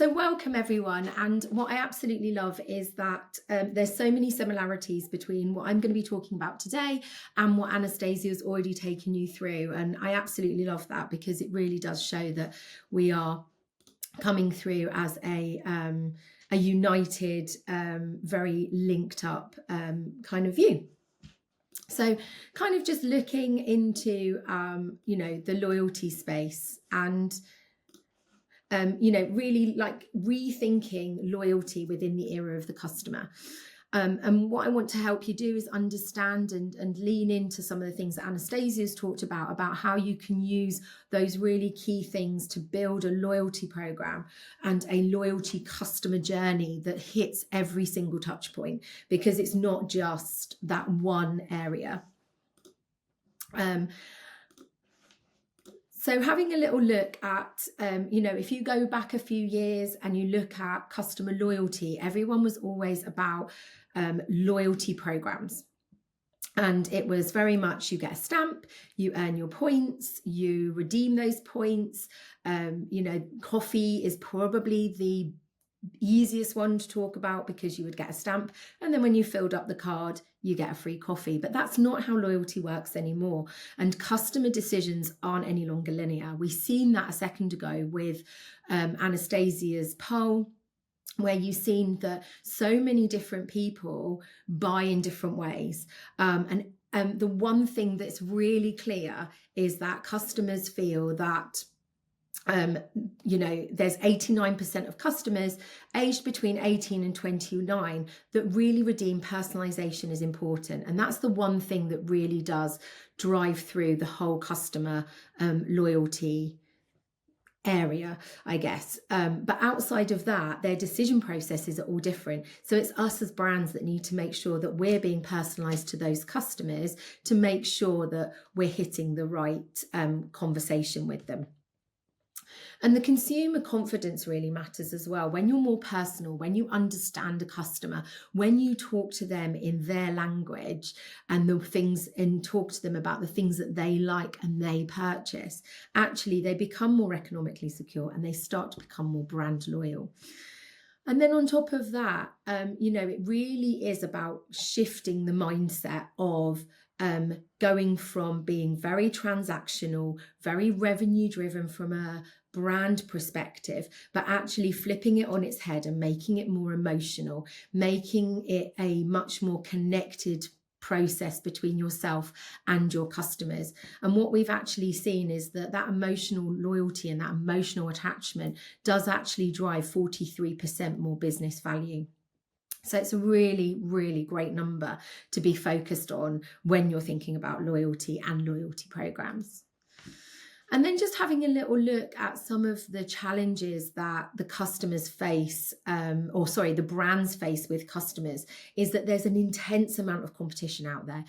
So welcome everyone, and what I absolutely love is that there's so many similarities between what I'm going to be talking about today and what Anastasia's already taken you through, and I absolutely love that because it really does show that we are coming through as a united, very linked up kind of view. So kind of just looking into the loyalty space and really like rethinking loyalty within the era of the customer. And what I want to help you do is understand and lean into some of the things that Anastasia's talked about how you can use those really key things to build a loyalty program and a loyalty customer journey that hits every single touch point, because it's not just that one area. So having a little look at, if you go back a few years and you look at customer loyalty, everyone was always about loyalty programs. And it was very much, you get a stamp, you earn your points, you redeem those points. Coffee is probably the easiest one to talk about because you would get a stamp, and then when you filled up the card you get a free coffee. But that's not how loyalty works anymore, and customer decisions aren't any longer linear. We've seen that a second ago with Anastasia's poll, where you've seen that so many different people buy in different ways, and the one thing that's really clear is that customers feel that there's 89% of customers aged between 18 and 29 that really redeem personalization is important. And that's the one thing that really does drive through the whole customer loyalty area, I guess. But outside of that, their decision processes are all different. So it's us as brands that need to make sure that we're being personalized to those customers to make sure that we're hitting the right conversation with them. And the consumer confidence really matters as well. When you're more personal, when you understand a customer, when you talk to them in their language and talk to them about the things that they like and they purchase, actually they become more economically secure and they start to become more brand loyal. And then on top of that, it really is about shifting the mindset of going from being very transactional, very revenue driven from a brand perspective, but actually flipping it on its head and making it more emotional, making it a much more connected process between yourself and your customers. And what we've actually seen is that emotional loyalty and that emotional attachment does actually drive 43% more business value. So it's a really, really great number to be focused on when you're thinking about loyalty and loyalty programs. And then just having a little look at some of the challenges that the customers face, the brands face with customers, is that there's an intense amount of competition out there.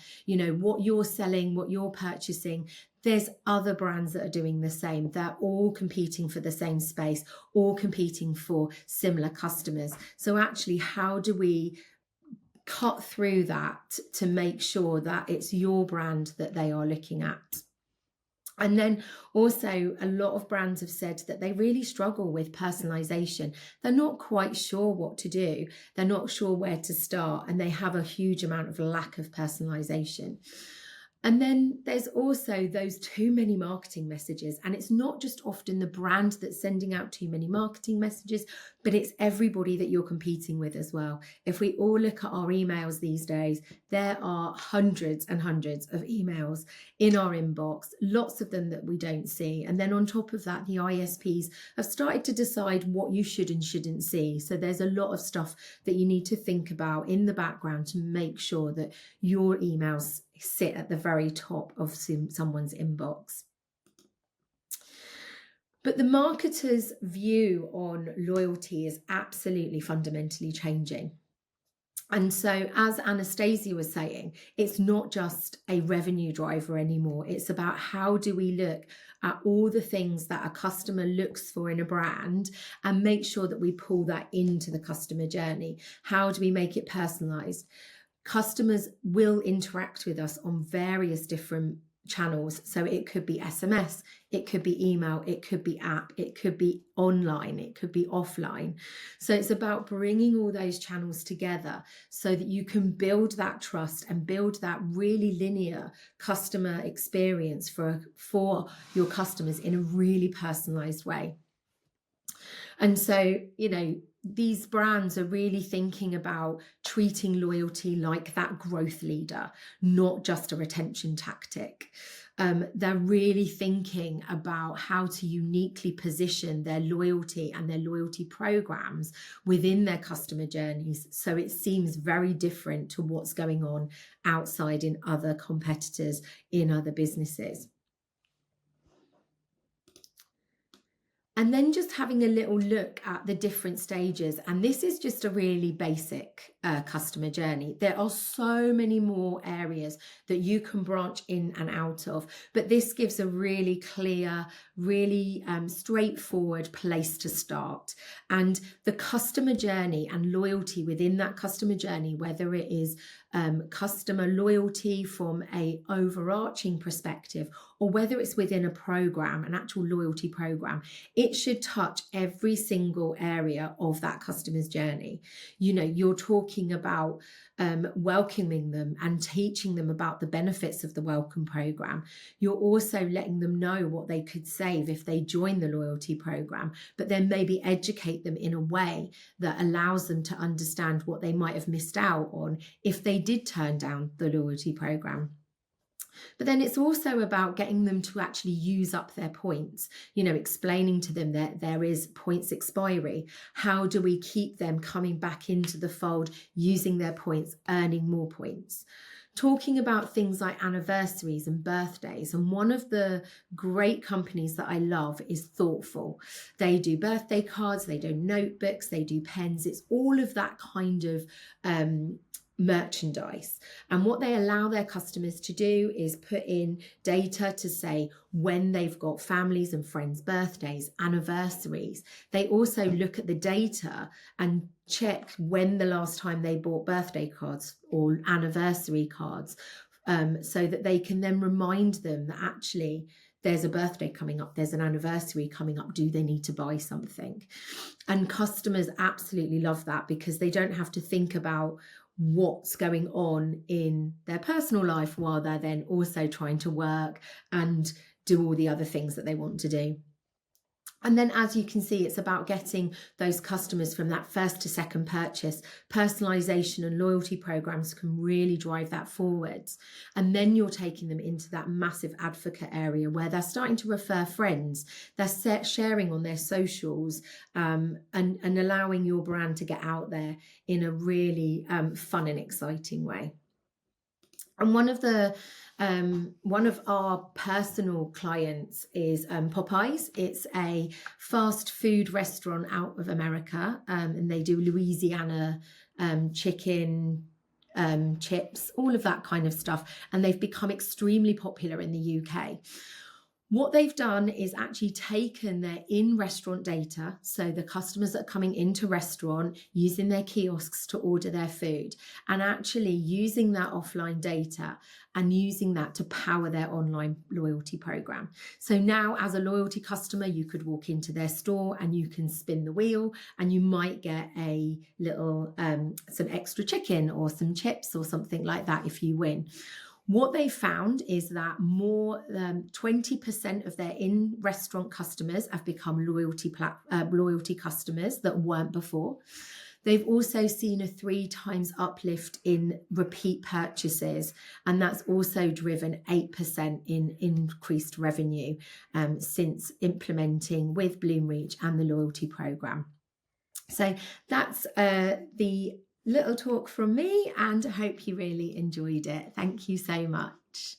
What you're selling, what you're purchasing, there's other brands that are doing the same. They're all competing for the same space, all competing for similar customers. So actually, how do we cut through that to make sure that it's your brand that they are looking at? And then also a lot of brands have said that they really struggle with personalization. They're not quite sure what to do. They're not sure where to start, and they have a huge amount of lack of personalization. And then there's also those too many marketing messages, and it's not just often the brand that's sending out too many marketing messages, but it's everybody that you're competing with as well. If we all look at our emails these days, there are hundreds and hundreds of emails in our inbox, lots of them that we don't see. And then on top of that, the ISPs have started to decide what you should and shouldn't see. So there's a lot of stuff that you need to think about in the background to make sure that your emails sit at the very top of someone's inbox. But the marketer's view on loyalty is absolutely fundamentally changing. And so, as Anastasia was saying, it's not just a revenue driver anymore. It's about how do we look at all the things that a customer looks for in a brand and make sure that we pull that into the customer journey. How do we make it personalized? Customers will interact with us on various different channels. So it could be SMS, it could be email, it could be app, it could be online, it could be offline. So it's about bringing all those channels together so that you can build that trust and build that really linear customer experience for your customers in a really personalized way. And so, these brands are really thinking about treating loyalty like that growth leader, not just a retention tactic. They're really thinking about how to uniquely position their loyalty and their loyalty programs within their customer journeys. So it seems very different to what's going on outside in other competitors, in other businesses. And then just having a little look at the different stages. And this is just a really basic customer journey. There are so many more areas that you can branch in and out of, but this gives a really clear, really straightforward place to start. And the customer journey and loyalty within that customer journey, whether it is customer loyalty from an overarching perspective, or whether it's within a program, an actual loyalty program, it should touch every single area of that customer's journey. You're talking about welcoming them and teaching them about the benefits of the welcome program. You're also letting them know what they could save if they join the loyalty program, but then maybe educate them in a way that allows them to understand what they might have missed out on if they did turn down the loyalty program. But then it's also about getting them to actually use up their points, explaining to them that there is points expiry. How do we keep them coming back into the fold, using their points, earning more points? Talking about things like anniversaries and birthdays. And one of the great companies that I love is Thoughtful. They do birthday cards, they do notebooks, they do pens. It's all of that kind of merchandise. And what they allow their customers to do is put in data to say when they've got families and friends' birthdays, anniversaries. They also look at the data and check when the last time they bought birthday cards or anniversary cards, so that they can then remind them that actually there's a birthday coming up, there's an anniversary coming up, do they need to buy something? And customers absolutely love that because they don't have to think about what's going on in their personal life while they're then also trying to work and do all the other things that they want to do. And then, as you can see, it's about getting those customers from that first to second purchase. Personalization and loyalty programs can really drive that forwards. And then you're taking them into that massive advocate area where they're starting to refer friends, they're sharing on their socials, and allowing your brand to get out there in a really fun and exciting way. And one of our personal clients is Popeyes. It's a fast food restaurant out of America, and they do Louisiana chicken, chips, all of that kind of stuff. And they've become extremely popular in the UK. What they've done is actually taken their in-restaurant data, so the customers that are coming into restaurant using their kiosks to order their food, and actually using that offline data and using that to power their online loyalty program. So now as a loyalty customer, you could walk into their store and you can spin the wheel and you might get a little, some extra chicken or some chips or something like that if you win. What they found is that more than 20% of their in-restaurant customers have become loyalty customers that weren't before. They've also seen a 3 times uplift in repeat purchases, and that's also driven 8% in increased revenue since implementing with Bloomreach and the loyalty program. So that's the little talk from me, and I hope you really enjoyed it. Thank you so much.